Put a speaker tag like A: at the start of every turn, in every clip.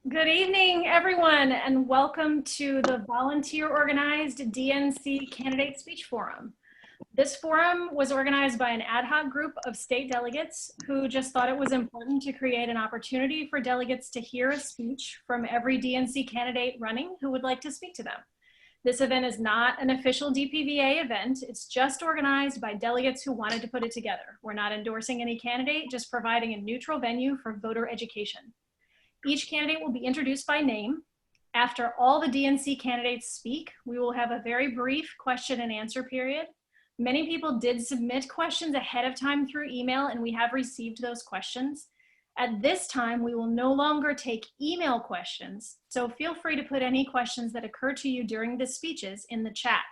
A: Good evening, everyone, and welcome to the volunteer-organized DNC Candidate Speech Forum. This forum was organized by an ad hoc group of state delegates who just thought it was important to create an opportunity for delegates to hear a speech from every DNC candidate running who would like to speak to them. This event is not an official DPVA event. It's just organized by delegates who wanted to put it together. We're not endorsing any candidate, just providing a neutral venue for voter education. Each candidate will be introduced by name. After all the DNC candidates speak, we will have a very brief question and answer period. Many people did submit questions ahead of time through email, and we have received those questions. At this time, we will no longer take email questions, so feel free to put any questions that occur to you during the speeches in the chat.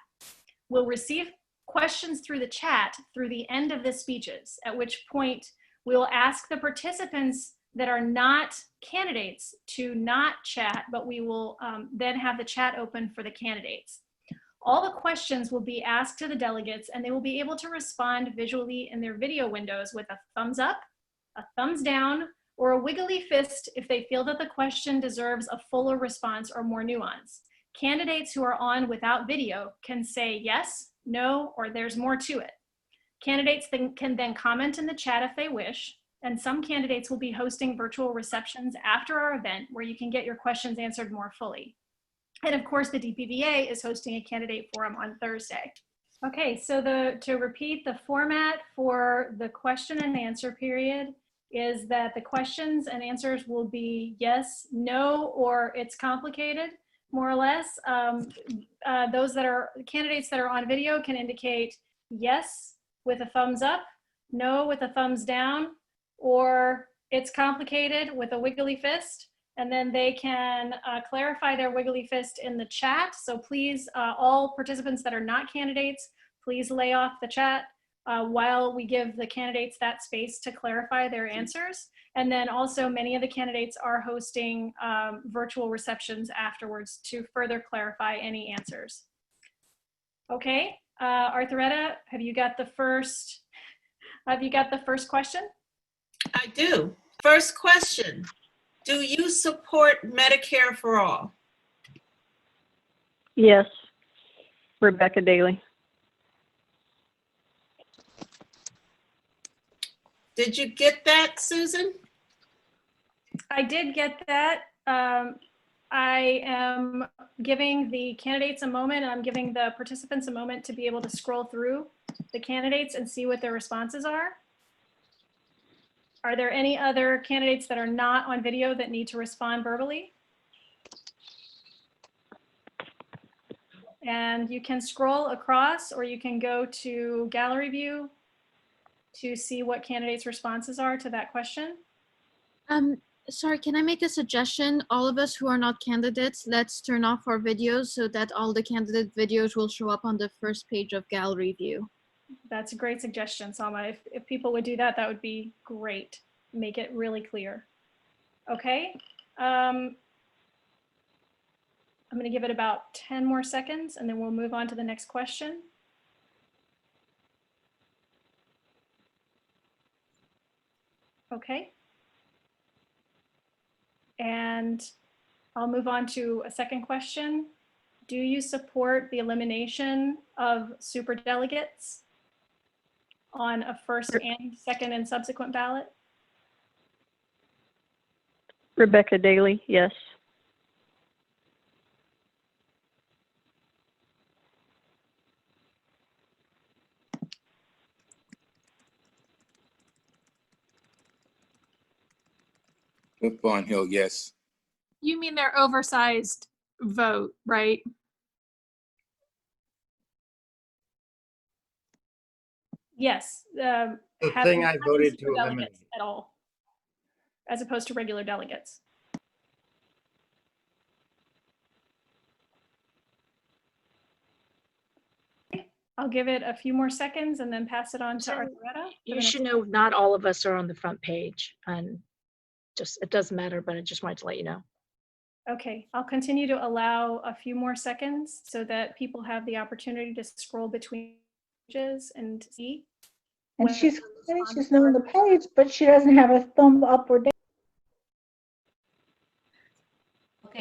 A: We'll receive questions through the chat through the end of the speeches, at which point we will ask the participants that are not candidates to not chat, but we will then have the chat open for the candidates. All the questions will be asked to the delegates, and they will be able to respond visually in their video windows with a thumbs up, a thumbs down, or a wiggly fist if they feel that the question deserves a fuller response or more nuance. Candidates who are on without video can say yes, no, or there's more to it. Candidates can then comment in the chat if they wish, and some candidates will be hosting virtual receptions after our event where you can get your questions answered more fully. And of course, the DPVA is hosting a candidate forum on Thursday. Okay, so to repeat, the format for the question and answer period is that the questions and answers will be yes, no, or it's complicated, more or less. Those that are candidates that are on video can indicate yes with a thumbs up, no with a thumbs down, or it's complicated with a wiggly fist, and then they can clarify their wiggly fist in the chat. So please, all participants that are not candidates, please lay off the chat while we give the candidates that space to clarify their answers. And then also many of the candidates are hosting virtual receptions afterwards to further clarify any answers. Okay, Arthuretta, have you got the first question?
B: I do. First question, do you support Medicare for all?
C: Yes. Rebecca Daly.
B: Did you get that, Susan?
A: I did get that. I am giving the candidates a moment, and I'm giving the participants a moment to be able to scroll through the candidates and see what their responses are. Are there any other candidates that are not on video that need to respond verbally? And you can scroll across, or you can go to gallery view to see what candidates' responses are to that question.
D: Sorry, can I make a suggestion? All of us who are not candidates, let's turn off our videos so that all the candidate videos will show up on the first page of gallery view.
A: That's a great suggestion, Salma. If people would do that, that would be great. Make it really clear. Okay. I'm going to give it about 10 more seconds, and then we'll move on to the next question. Okay. And I'll move on to a second question. Do you support the elimination of superdelegates on a first and second and subsequent ballot?
C: Rebecca Daly, yes.
E: Cliff Barnhill, yes.
F: You mean their oversized vote, right?
A: Yes.
G: The thing I voted to
A: delegates
G: eliminate.
A: at all, as opposed to regular delegates. I'll give it a few more seconds and then pass it on to
H: So
A: Arthuretta.
H: you should know not all of us are on the front page, and just it doesn't matter, but I just wanted to let you know.
A: Okay, I'll continue to allow a few more seconds so that people have the opportunity to scroll between pages and see.
I: And she's on the page, but she doesn't have a thumb up or down.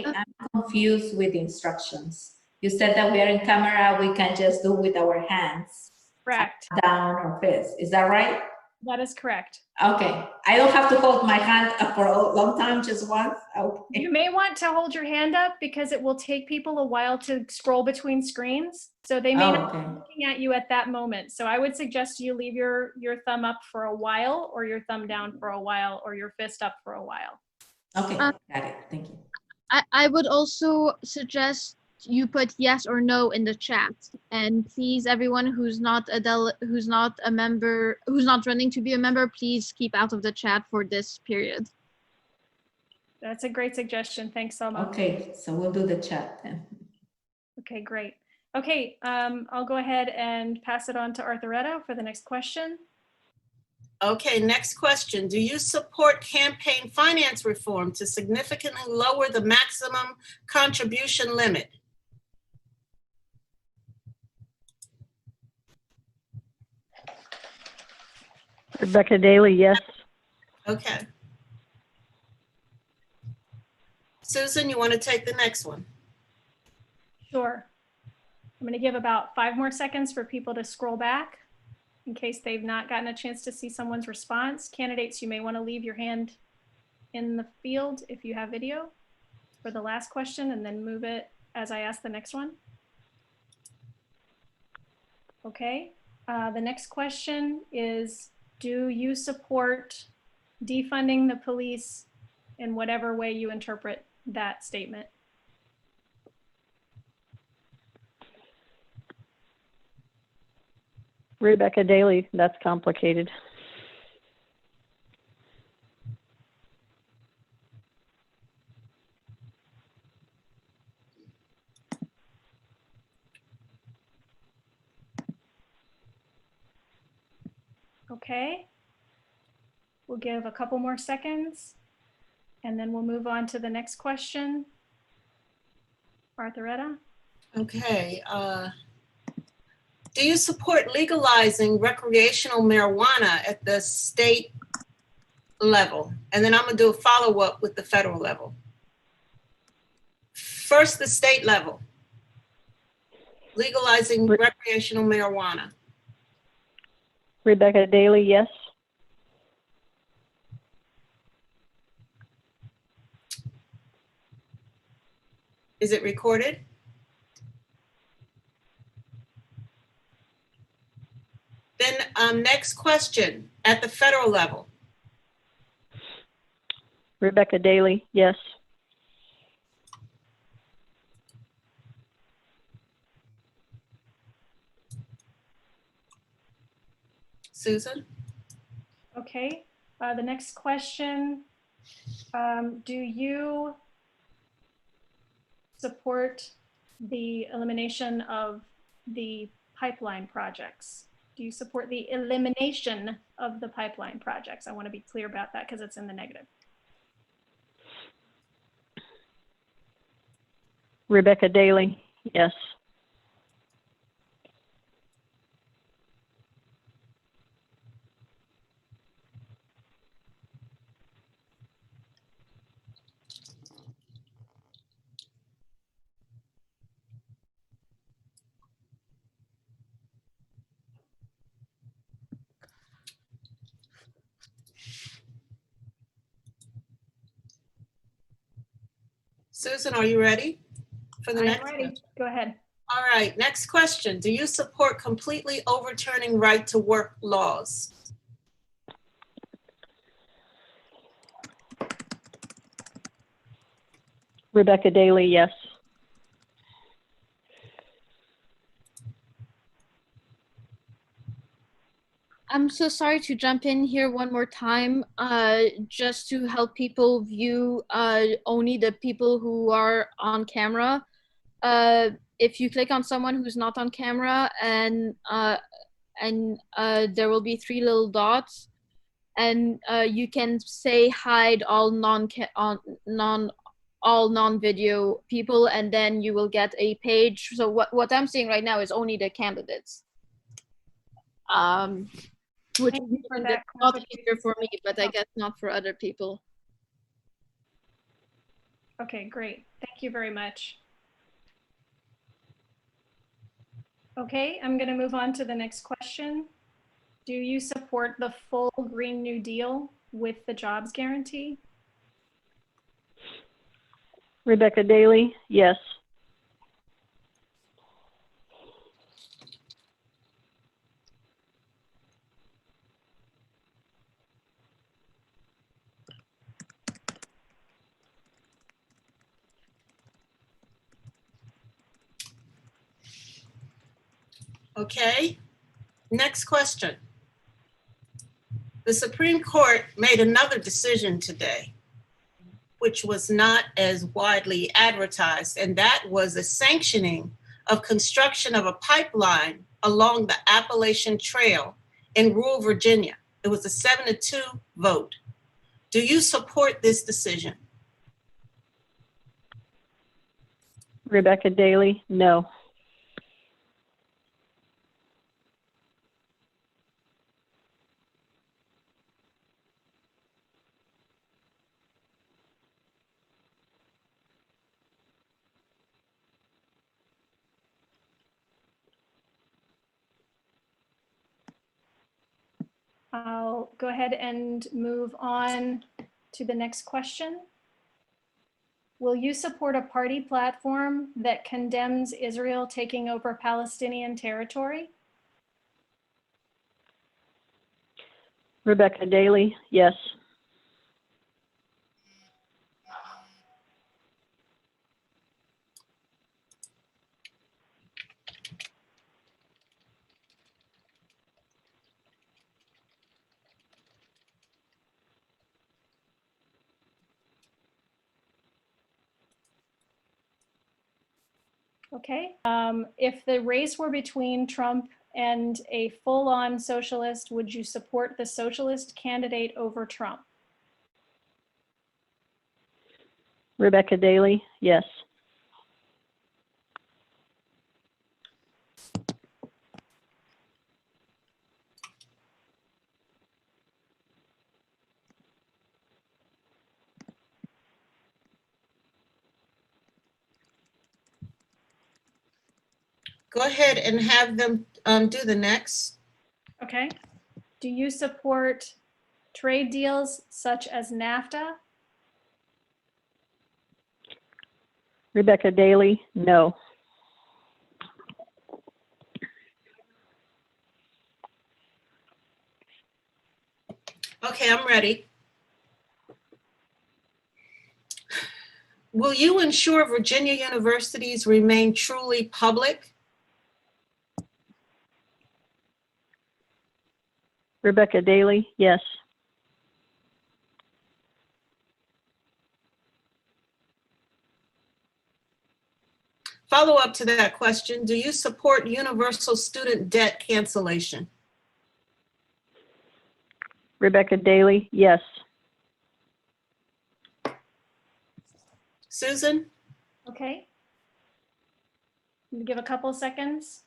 J: Okay, I'm confused with the instructions. You said that we are in camera, we can just do with our hands,
A: Correct.
J: down or fist. Is that right?
A: That is correct.
J: Okay, I don't have to hold my hand up for a long time, just once? Okay.
A: You may want to hold your hand up because it will take people a while to scroll between screens. So they may
J: Oh,
A: not
J: okay.
A: be looking at you at that moment. So I would suggest you leave your thumb up for a while, or your thumb down for a while, or your fist up for a while.
J: Okay,
D: Um,
J: got it, thank you.
D: I would also suggest you put yes or no in the chat. And please, everyone who's not a member, who's not running to be a member, please keep out of the chat for this period.
A: That's a great suggestion. Thanks, Selma.
J: Okay, so we'll do the chat then.
A: Okay, great. Okay, I'll go ahead and pass it on to Arthuretta for the next question.
B: Okay, next question. Do you support campaign finance reform to significantly lower the maximum contribution limit?
C: Rebecca Daly, yes.
B: Okay. Susan, you want to take the next one?
A: Sure. I'm going to give about 5 more seconds for people to scroll back in case they've not gotten a chance to see someone's response. Candidates, you may want to leave your hand in the field if you have video for the last question and then move it as I ask the next one. Okay. The next question is, do you support defunding the police in whatever way you interpret that statement?
C: Rebecca Daly, that's complicated.
A: Okay. We'll give a couple more seconds and then we'll move on to the next question. Arthuretta?
B: Okay. Do you support legalizing recreational marijuana at the state level? And then I'm going to do a follow-up with the federal level. First, the state level. Legalizing recreational marijuana.
C: Rebecca Daly, yes.
B: Is it recorded? Then next question, at the federal level.
C: Rebecca Daly, yes.
B: Susan?
A: Okay. The next question, do you support the elimination of the pipeline projects? Do you support the elimination of the pipeline projects? I want to be clear about that because it's in the negative.
C: Rebecca Daly, yes.
B: Susan, are you ready for the
A: I
B: next
A: am ready.
B: one?
A: Go ahead.
B: All right, next question. Do you support completely overturning right to work laws?
C: Rebecca Daly, yes.
D: I'm so sorry to jump in here one more time, just to help people view only the people who are on camera. If you click on someone who's not on camera and there will be 3 little dots, and you can say hide all non-video people, and then you will get a page. So what I'm seeing right now is only the candidates. Which
A: Thank you for
D: is
A: that
D: not
A: clarification.
D: easier for me, but I guess not for other people.
A: Okay, great. Thank you very much. Okay, I'm going to move on to the next question. Do you support the full Green New Deal with the jobs guarantee?
C: Rebecca Daly, yes.
B: Okay, next question. The Supreme Court made another decision today, which was not as widely advertised, and that was a sanctioning of construction of a pipeline along the Appalachian Trail in rural Virginia. It was a 7-2 vote. Do you support this decision?
C: Rebecca Daly, no.
A: I'll go ahead and move on to the next question. Will you support a party platform that condemns Israel taking over Palestinian territory?
C: Rebecca Daly, yes.
A: Okay. If the race were between Trump and a full-on socialist, would you support the socialist candidate over Trump?
C: Rebecca Daly, yes.
B: Go ahead and have them do the next.
A: Okay. Do you support trade deals such as NAFTA?
C: Rebecca Daly, no.
B: Okay, I'm ready. Will you ensure Virginia universities remain truly public?
C: Rebecca Daly, yes.
B: Follow up to that question, do you support universal student debt cancellation?
C: Rebecca Daly, yes.
B: Susan?
A: Okay. Give a couple seconds.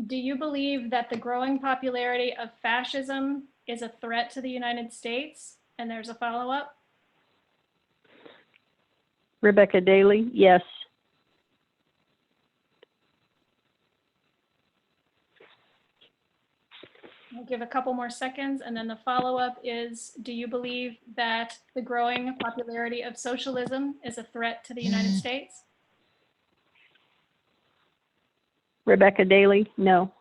A: Do you believe that the growing popularity of fascism is a threat to the United States? And there's a follow-up.
C: Rebecca Daly, yes.
A: I'll give a couple more seconds, and then the follow-up is, do you believe that the growing popularity of socialism is a threat to the United States?
C: Rebecca Daly, no.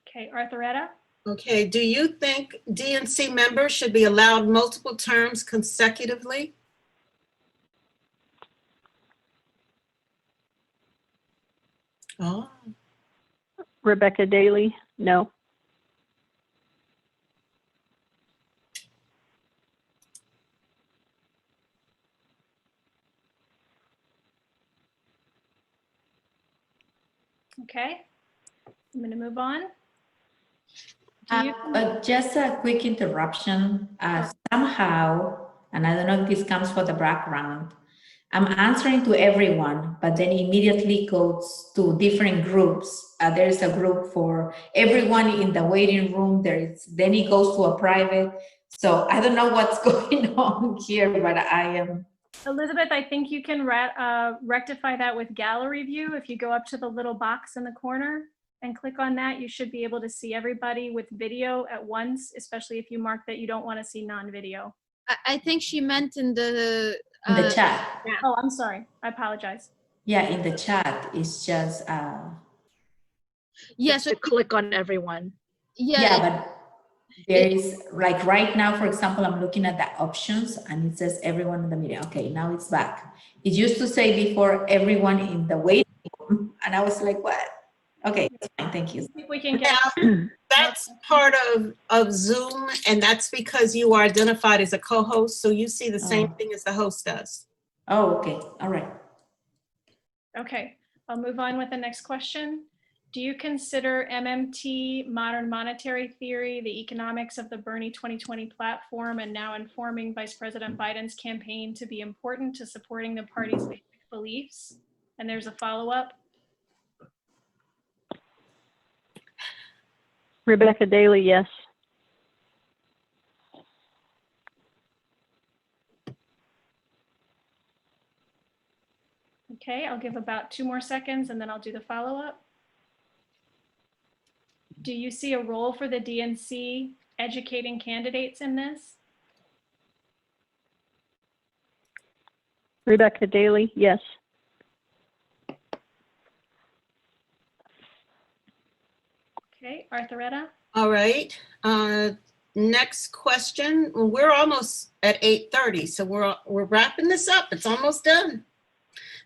A: Okay, Arthuretta?
B: Okay, do you think DNC members should be allowed multiple terms consecutively? Oh,
C: Rebecca Daly, no.
A: Okay, I'm going to move on. Do you,
J: Just a quick interruption. Somehow, and I don't know if this comes for the background, I'm answering to everyone, but then immediately goes to different groups. There's a group for everyone in the waiting room. Then it goes to a private. So I don't know what's going on here, but I am.
A: Elizabeth, I think you can rectify that with gallery view. If you go up to the little box in the corner and click on that, you should be able to see everybody with video at once, especially if you mark that you don't want to see non-video.
D: I think she meant in the
J: In the chat.
A: Oh, I'm sorry. I apologize.
J: Yeah, in the chat, it's just,
D: yeah, so
H: To click on everyone.
J: yeah, but there is, like right now, for example, I'm looking at the options and it says everyone in the meeting. Okay, now it's back. It used to say before everyone in the waiting room, and I was like, what? Okay, that's fine, thank you.
A: See if we can get.
B: Now, that's part of Zoom, and that's because you are identified as a co-host, so you see the same
J: Oh.
B: thing as the host does.
J: Oh, okay, all right.
A: Okay, I'll move on with the next question. Do you consider MMT, modern monetary theory, the economics of the Bernie 2020 platform, and now informing Vice President Biden's campaign to be important to supporting the party's basic beliefs? And there's a follow-up.
C: Rebecca Daly, yes.
A: Okay, I'll give about 2 more seconds and then I'll do the follow-up. Do you see a role for the DNC educating candidates in this?
C: Rebecca Daly, yes.
A: Okay, Arthuretta?
B: All right. Next question. We're almost at 8:30, so we're wrapping this up. It's almost done.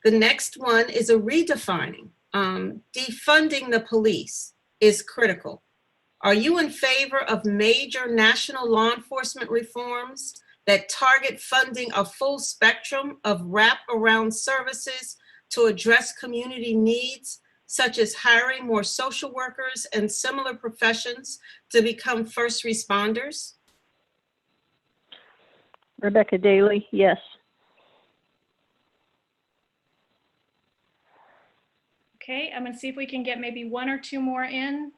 B: The next one is a redefining. Defunding the police is critical. Are you in favor of major national law enforcement reforms that target funding a full spectrum of wraparound services to address community needs, such as hiring more social workers and similar professions to become first responders?
C: Rebecca Daly, yes.
A: Okay, I'm gonna see if we can get maybe 1 or 2 more in.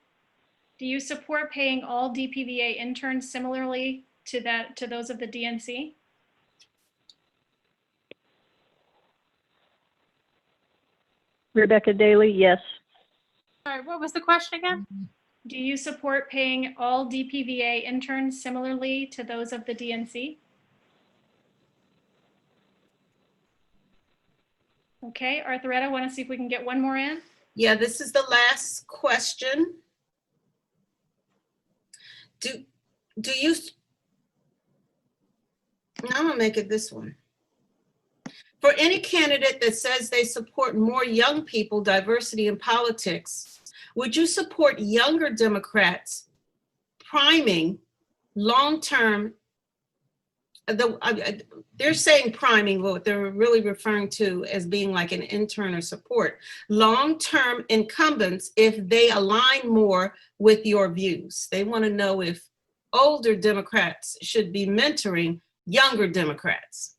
A: Do you support paying all DPVA interns similarly to those of the DNC?
C: Rebecca Daly, yes.
F: Sorry, what was the question again?
A: Do you support paying all DPVA interns similarly to those of the DNC? Okay, Arthuretta, I want to see if we can get 1 more in.
B: Yeah, this is the last question. Do you, I'm gonna make it this one. For any candidate that says they support more young people, diversity in politics, would you support younger Democrats priming long-term? They're saying priming, but what they're really referring to as being like an intern or support. Long-term incumbents if they align more with your views. They want to know if older Democrats should be mentoring younger Democrats.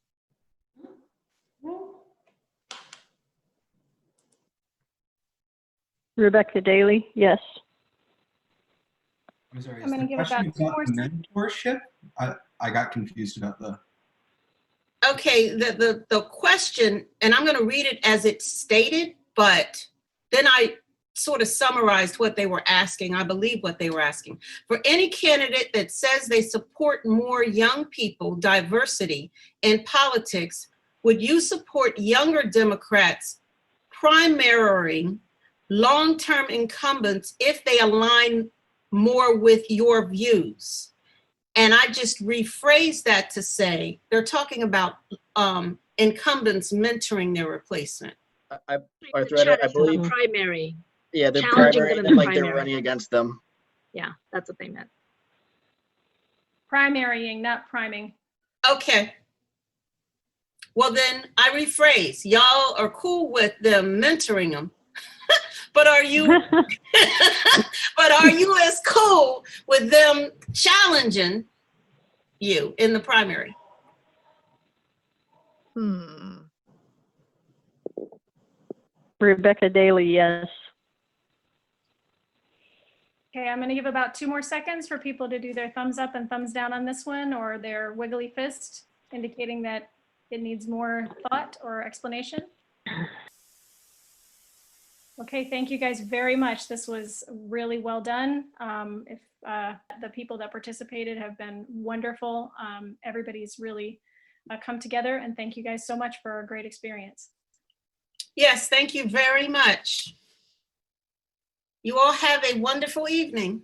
C: Rebecca Daly, yes.
K: I'm sorry,
A: I'm
K: is
A: gonna
K: the
A: give
K: question
A: about 2
K: about
A: more
K: mentorship? I got confused about the.
B: Okay, the question, and I'm going to read it as it's stated, but then I sort of summarized what they were asking. I believe what they were asking. For any candidate that says they support more young people, diversity in politics, would you support younger Democrats primarying long-term incumbents if they align more with your views? And I just rephrased that to say, they're talking about incumbents mentoring their replacement.
G: Arthuretta, I believe,
H: Primary.
G: yeah, they're
H: Challenging
G: primary
H: them in
G: and
H: the
G: like they're
H: primary.
G: running against them.
H: Yeah, that's what they meant.
A: Primarying, not priming.
B: Okay. Well, then I rephrase. Y'all are cool with them mentoring them, but are you as cool with them challenging you in the primary?
C: Rebecca Daly, yes.
A: Okay, I'm gonna give about 2 more seconds for people to do their thumbs up and thumbs down on this one, or their wiggly fist indicating that it needs more thought or explanation. Okay, thank you guys very much. This was really well done. The people that participated have been wonderful. Everybody's really come together, and thank you guys so much for a great experience.
B: Yes, thank you very much. You all have a wonderful evening.